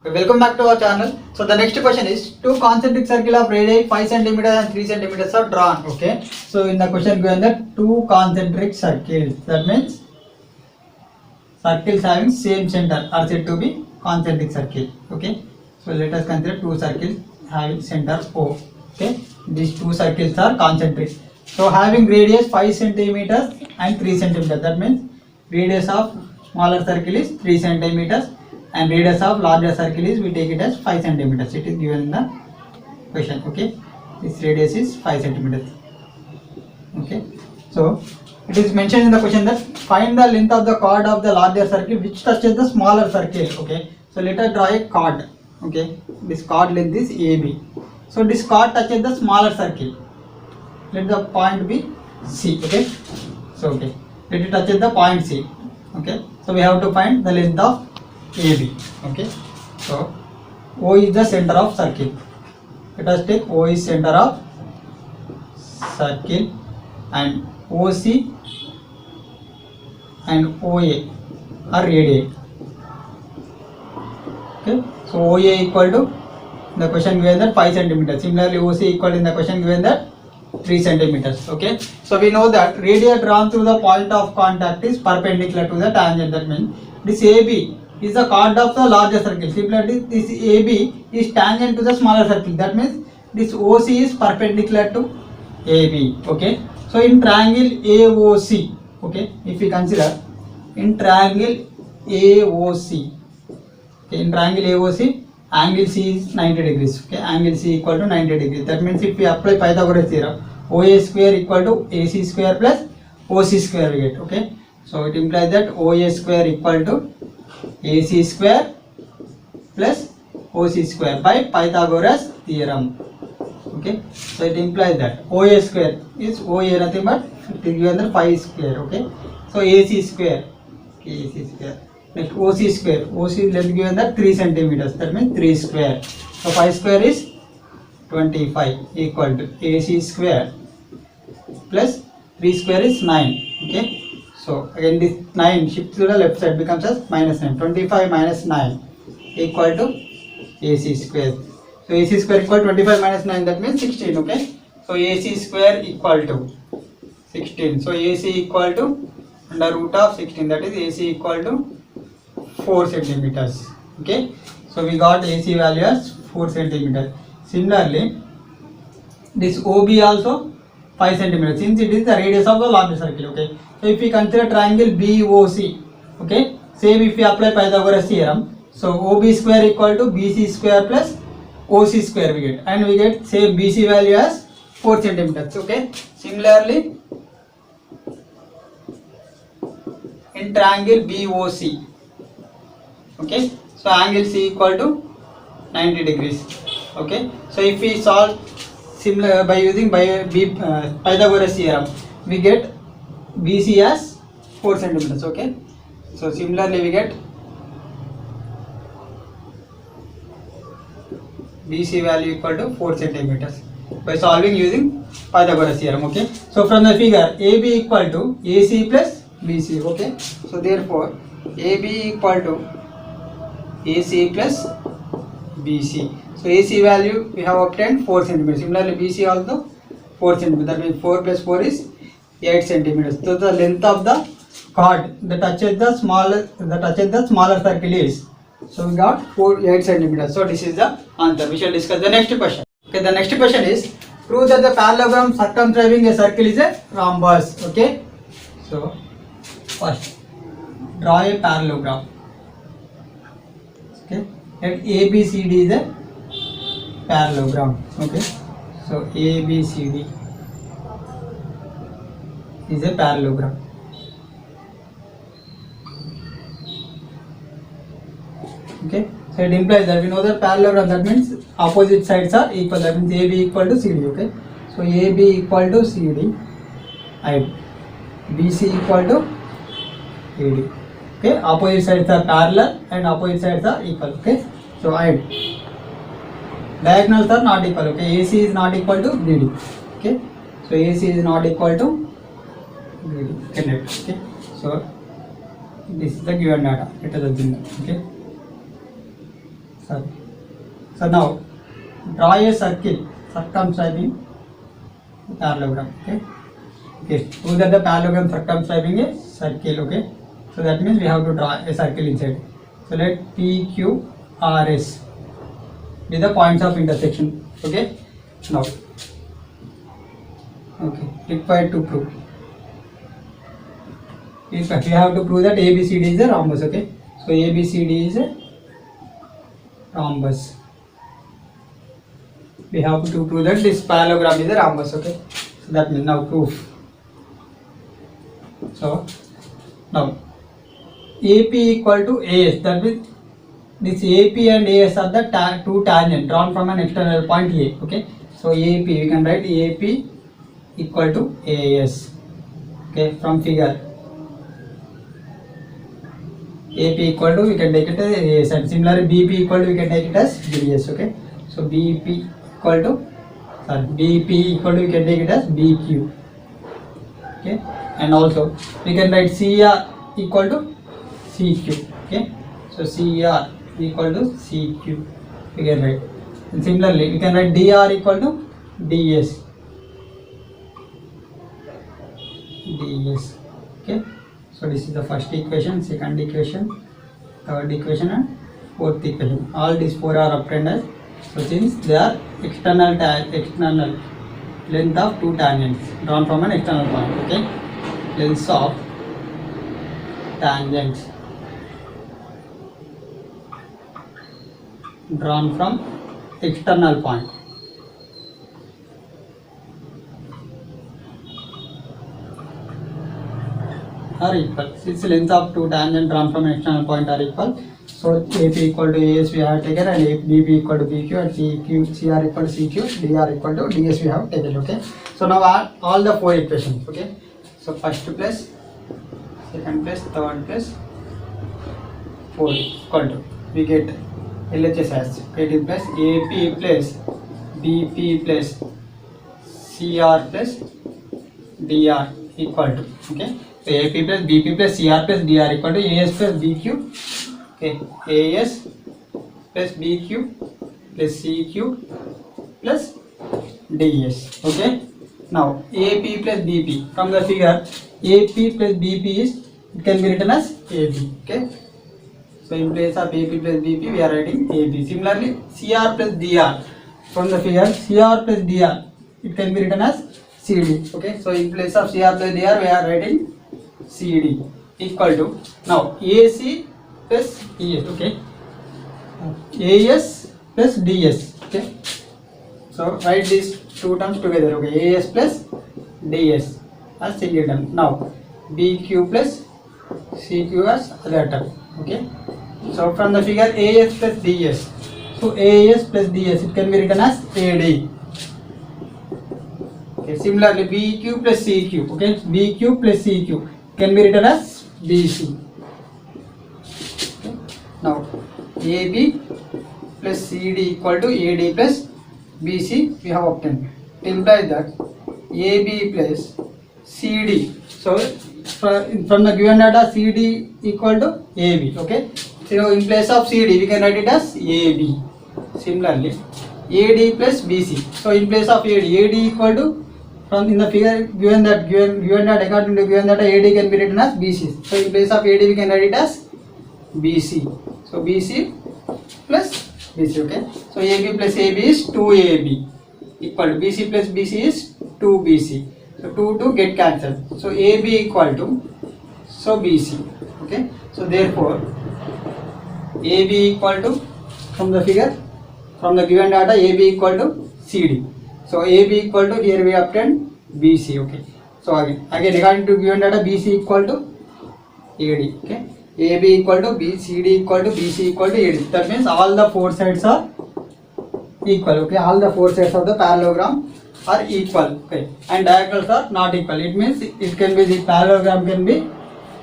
Welcome back to our channel. So the next question is two concentric circle of radii 5 cm and 3 cm are drawn. Okay. So in the question given that two concentric circles, that means circles having same center are said to be concentric circle. Okay. So let us consider two circles having center O. Okay. These two circles are concentric. So having radius 5 centimeters and 3 centimeters. That means radius of smaller circle is 3 centimeters. And radius of larger circle is, we take it as 5 centimeters. It is given in the question. Okay, this radius is 5 centimeters. Okay, so it is mentioned in the question that find the length of the chord of the larger circle which touches the smaller circle. Okay, so let us draw a chord. Okay, this chord length is AB. So this chord touches the smaller circle. Let the point be C. Okay, so okay, let it touches the point C. Okay, so we have to find the length of AB. Okay, so O is the center of circle. Let us take O is center of circle and OC and OA are radii. Okay, so OA equal to, in the question given that 5 centimeters. Similarly, OC equal to, in the question given that 3 centimeters. Okay, so we know that radii drawn through the point of contact is perpendicular to the tangent. That means this AB is the chord of the larger circle. Similarly, this AB is tangent to the smaller circle. That means this OC is perpendicular to AB. Okay, so in triangle AOC, okay, if we consider in triangle AOC, okay, in triangle AOC, angle C is 90 degrees. Okay, angle C equal to 90 degrees. That means if we apply Pythagoras theorem, OA square equal to AC square plus OC square we get. Okay, so it implies that OA square equal to AC square plus OC square by Pythagoras theorem. Okay, so it implies that OA square is OA nothing but given 5 square. Okay, so AC square, AC square. Next OC square, OC length given that 3 centimeters. That means 3 square. So 5 square is 25 equal to AC square plus 3 square is 9. Okay. So again this 9 shifts to the left side becomes as minus 9. 25 minus 9 equal to AC square. So AC square equal to 25 minus 9, that means 16. Okay. So AC square equal to 16. So AC equal to under root of 16, that is AC equal to 4 centimeters. Okay. So we got AC value as 4 centimeters. Similarly, this OB also 5 centimeters since it is the radius of the larger circle. Okay, so if we consider triangle BOC, okay, same if we apply Pythagoras theorem, so OB square equal to BC square plus OC square we get, and we get same BC value as 4 centimeters. Okay, similarly in triangle BOC, okay, so angle C equal to 90 degrees. Okay, so if we solve similar by using Pythagoras theorem, we get BC as 4 centimeters. Okay, so similarly we get BC value equal to 4 centimeters by solving using Pythagoras theorem. Okay, so from the figure AB equal to AC plus BC. Okay, so therefore AB equal to AC plus BC. So AC value we have obtained 4 centimeters. Similarly BC also 4 centimeters. That means 4 plus 4 is 8 centimeters. So the length of the chord that touches the smaller circle is, so we got 8 centimeters. So this is the answer. We shall discuss the next question. Okay, the next question is prove that the parallelogram circumscribing a circle is a rhombus. Okay, so first draw a parallelogram. Okay, let ABCD is a parallelogram. Okay, so ABCD is a parallelogram. Okay, so it implies that we know that parallelogram, that means opposite sides are equal. That means AB equal to CD. Okay, so AB equal to CD and BC equal to AD. Okay, opposite sides are parallel and opposite sides are equal. Okay, so and diagonals are not equal. Okay, AC is not equal to BD. Okay, so AC is not equal to BD. Okay, so this is the given data. It is a okay. Sorry. So now draw a circle circumscribing parallelogram. Okay. So that the parallelogram circumscribing a circle. Okay. So that means we have to draw a circle inside. So let PQRS be the points of intersection. Okay. Now, okay, required to prove. We have to prove that ABCD is a rhombus. Okay. So ABCD is a rhombus. We have to prove that this parallelogram is a rhombus. Okay. So that means now proof. So now AP equal to AS. That means this AP and AS are the two tangents drawn from an external point A. Okay. So AP, we can write AP equal to AS. Okay. From figure, AP equal to, we can take it as AS, and similarly BP equal to, we can take it as BS. Okay. So BP equal to, BP equal to, we can take it as BQ. Okay. And also we can write CR equal to CQ. Okay. So CR equal to CQ, we can write. And similarly we can write DR equal to DS. Okay. So this is the first equation, second equation, third equation and fourth equation. All these four are obtained as, so since they are external length of two tangents drawn from an external point. Okay. Lengths of tangents drawn from external point. Are equal. Since length of two tangents drawn from an external point are equal, so AP equal to AS we have taken, and BP equal to BQ, and CR equal to CQ, DR equal to DS we have taken. Okay. So now add all the four equations. Okay. So first place, second place, third place, fourth equal to, we get LHS as it plus AP plus BP plus CR plus DR equal to. Okay. So AP plus BP plus CR plus DR equal to AS plus BQ. Okay. AS plus BQ plus CQ plus DS. Okay. Now AP plus BP, from the figure AP plus BP is, it can be written as AB. Okay. So in place of AP plus BP we are writing AB. Similarly CR plus DR, from the figure CR plus DR, it can be written as CD. Okay. So in place of CR plus DR we are writing CD equal to, now AC plus ES. Okay. AS plus DS. Okay. So write these two terms together. Okay. AS plus DS as single term. Now BQ plus CQ as other term. Okay. So from the figure AS plus DS, so AS plus DS, it can be written as AD. Okay. Similarly BQ plus CQ. Okay. BQ plus CQ can be written as BC. Okay. Now AB plus CD equal to AD plus BC we have obtained. Implies that AB plus CD. So from the given data CD equal to AB. Okay. So in place of CD we can write it as AB. Similarly AD plus BC. So in place of AD equal to, from in the figure given that according to given that AD can be written as BC. So in place of AD we can write it as BC. So BC plus BC. Okay. So AB plus AB is 2AB equal to BC plus BC is 2BC. So 2 get cancelled. So AB equal to, so BC. Okay. So therefore AB equal to, from the figure, from the given data AB equal to CD. So AB equal to, here we obtained BC. Okay. So again according to given data BC equal to AD. Okay. AB equal to B, CD equal to BC equal to AD. That means all the four sides are equal. Okay. All the four sides of the parallelogram are equal. Okay. And diagonals are not equal. It means it can be, the parallelogram can be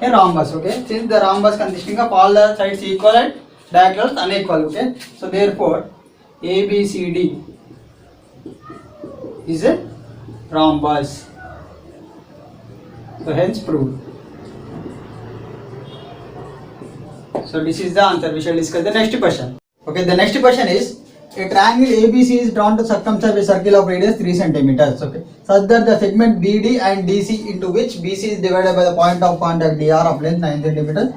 a rhombus. Okay. Since the rhombus consisting of all the sides equal and diagonals unequal. Okay. So therefore ABCD is a rhombus. So hence proved. So this is the answer. We shall discuss the next question. Okay, the next question is a triangle ABC is drawn to circumscribe a circle of radius 3 centimeters. Okay, such that the segment BD and DC into which BC is divided by the point of contact DR of length 9 centimeters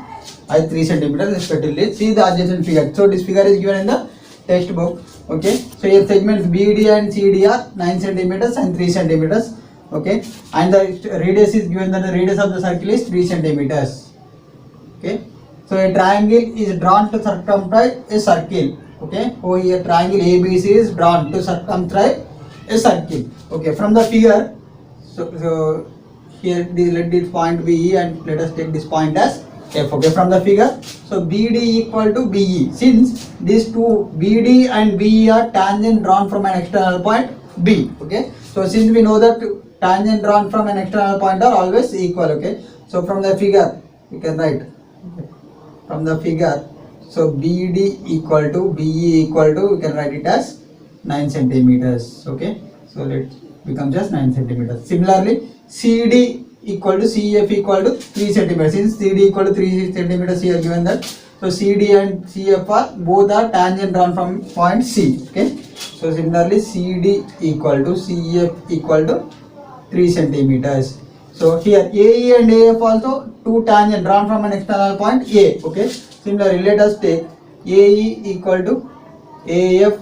and 3 centimeters respectively. See the adjacent figure. So this figure is given in the textbook. Okay, so here segments BD and CD are 9 centimeters and 3 centimeters. Okay, and the radius is given that the radius of the circle is 3 centimeters. Okay, so a triangle is drawn to circumscribe a circle. Okay, so here triangle ABC is drawn to circumscribe a circle. Okay, from the figure, so here let this point be E and let us take this point as F. Okay, from the figure, so BD equal to BE. Since these two BD and BE are tangent drawn from an external point B. Okay, so since we know that tangent drawn from an external point are always equal. Okay, so from the figure you can write from the figure. So BD equal to BE equal to, we can write it as 9 centimeters. Okay, so let become just 9 centimeters. Similarly, CD equal to CF equal to 3 centimeters. Since CD equal to 3 centimeters here given that, so CD and CF are both are tangent drawn from point C. Okay, so similarly CD equal to CF equal to 3 centimeters. So here AE and AF also two tangent drawn from an external point A. Okay, similarly let us take AE equal to AF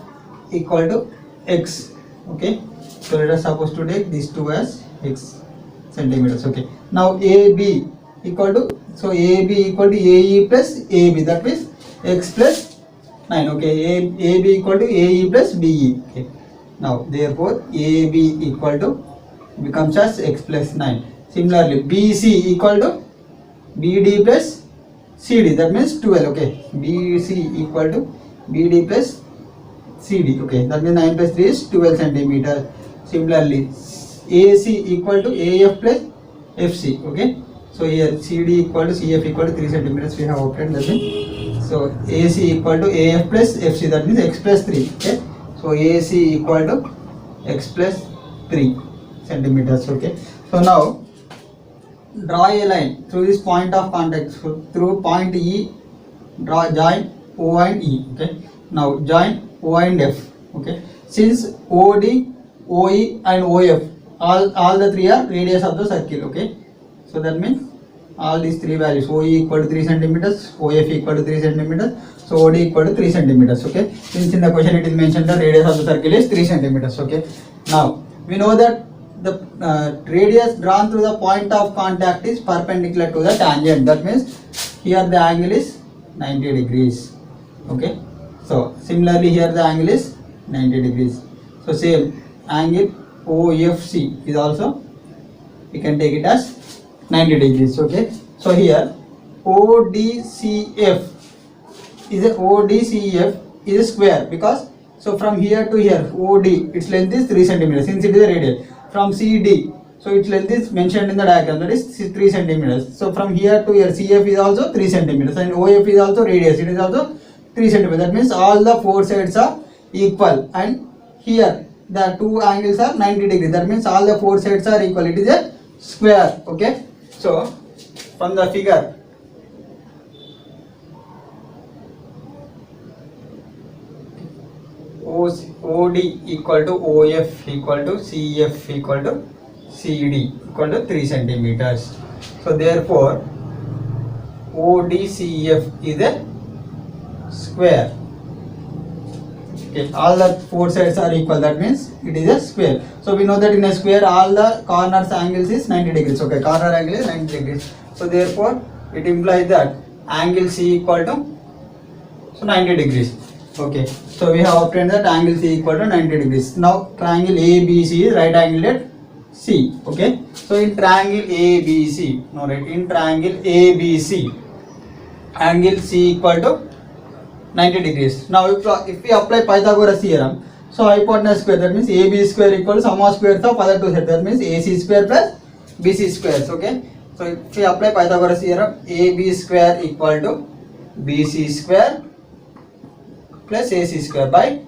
equal to X. Okay, so let us suppose to take these two as X centimeters. Okay, now AB equal to, so AB equal to AE plus AB, that means X plus 9. Okay, AB equal to AE plus BE. Okay, now therefore AB equal to becomes as X plus 9. Similarly BC equal to BD plus CD, that means 12. Okay, BC equal to BD plus CD. Okay, that means 9 plus 3 is 12 centimeters. Similarly AC equal to AF plus FC. Okay, so here CD equal to CF equal to 3 centimeters we have obtained, that means so AC equal to AF plus FC, that means X plus 3. Okay, so AC equal to X plus 3 centimeters. Okay, so now draw a line through this point of contact. So through point E, join O and E. Okay, now join O and F. Okay, since OD, OE and OF all the three are radius of the circle. Okay, so that means all these three values, OE equal to 3 centimeters, OF equal to 3 centimeters, so OD equal to 3 centimeters. Okay, since in the question it is mentioned that radius of the circle is 3 centimeters. Okay, now we know that the radius drawn through the point of contact is perpendicular to the tangent. That means here the angle is 90 degrees. Okay, so similarly here the angle is 90 degrees. So same angle OFC is also, we can take it as 90 degrees. Okay, so here ODCF is a square, because so from here to here OD its length is 3 centimeters since it is a radius. From CD, so its length is mentioned in the diagram, that is 3 centimeters. So from here to here CF is also 3 centimeters and OF is also radius, it is also 3 centimeters. That means all the four sides are equal, and here the two angles are 90 degrees. That means all the four sides are equal, it is a square. Okay, so from the figure, OD equal to OF equal to CF equal to CD equal to 3 centimeters. So therefore ODCF is a square. Okay, all the four sides are equal, that means it is a square. So we know that in a square all the corners angles is 90 degrees. Okay, corner angle is 90 degrees. So therefore it implies that angle C equal to 90 degrees. Okay, so we have obtained that angle C equal to 90 degrees. Now triangle ABC is right angled at C. Okay, so in triangle ABC, no right, in triangle ABC, angle C equal to 90 degrees. Now if we apply Pythagoras theorem, so hypotenuse square, that means AB square equal to sum of squares of other two sides, that means AC square plus BC squares. Okay, so if we apply Pythagoras theorem, AB square equal to BC square plus AC square by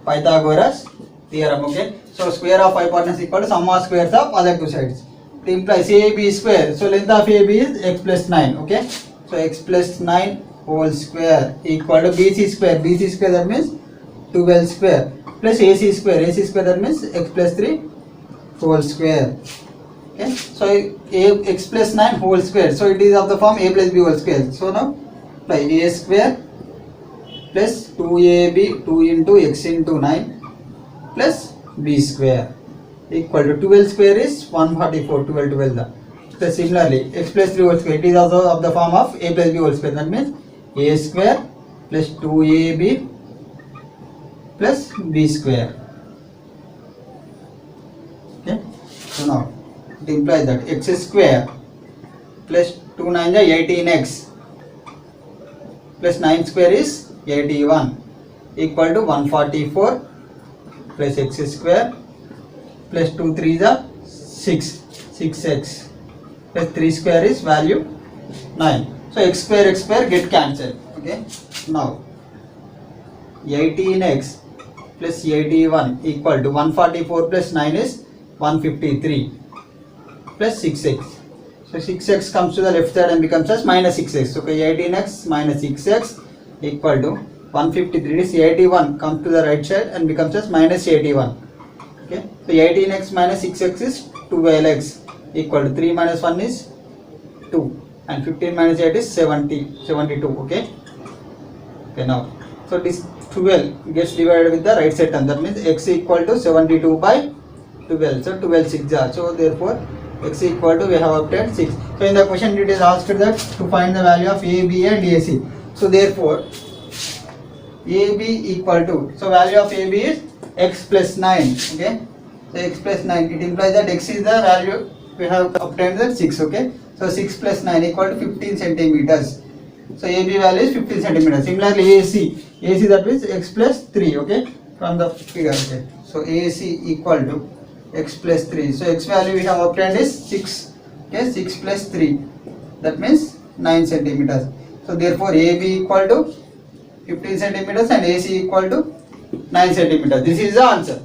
Pythagoras theorem. Okay, so square of hypotenuse equal to sum of squares of other two sides. It implies AB square, so length of AB is x plus 9. Okay, so x plus 9 whole square equal to BC square. BC square that means 12 square plus AC square. AC square that means x plus 3 whole square. Okay, so x plus 9 whole square. So it is of the form a plus b whole square. So now by a square plus 2ab 2 into x into 9 plus b square equal to 12 square is 144. 12. So similarly x plus 3 whole square, it is also of the form of a plus b whole square. That means a square plus 2ab plus b square. Okay, so now it implies that x square plus 2 9 is 18x plus 9 square is 81 equal to 144 plus x square plus 2 3 is 6x plus 3 square is value 9. So x square get cancelled. Okay, now 18x plus 81 equal to 144 plus 9 is 153 plus 6x. So 6x comes to the left side and becomes as minus 6x. Okay, 18x minus 6x equal to 153 is 81 comes to the right side and becomes as minus 81. Okay, so 18x minus 6x is 12x equal to 3 minus 1 is 2 and 15 minus 8 is 72. Okay, now so this 12 gets divided with the right side term. That means x equal to 72 by 12. So 12 6 are. So therefore x equal to, we have obtained 6. So in the question it is asked that to find the value of a, b and ac. So therefore ab equal to, so value of ab is x plus 9. Okay, so x plus 9, it implies that x is the value, we have obtained that 6. Okay, so 6 plus 9 equal to 15 centimeters. So ab value is 15 centimeters. Similarly ac that means x plus 3. Okay, from the figure. Okay, so ac equal to x plus 3. So x value we have obtained is 6. Okay, 6 plus 3, that means 9 centimeters. So therefore ab equal to 15 centimeters and ac equal to 9 centimeters. This is the answer.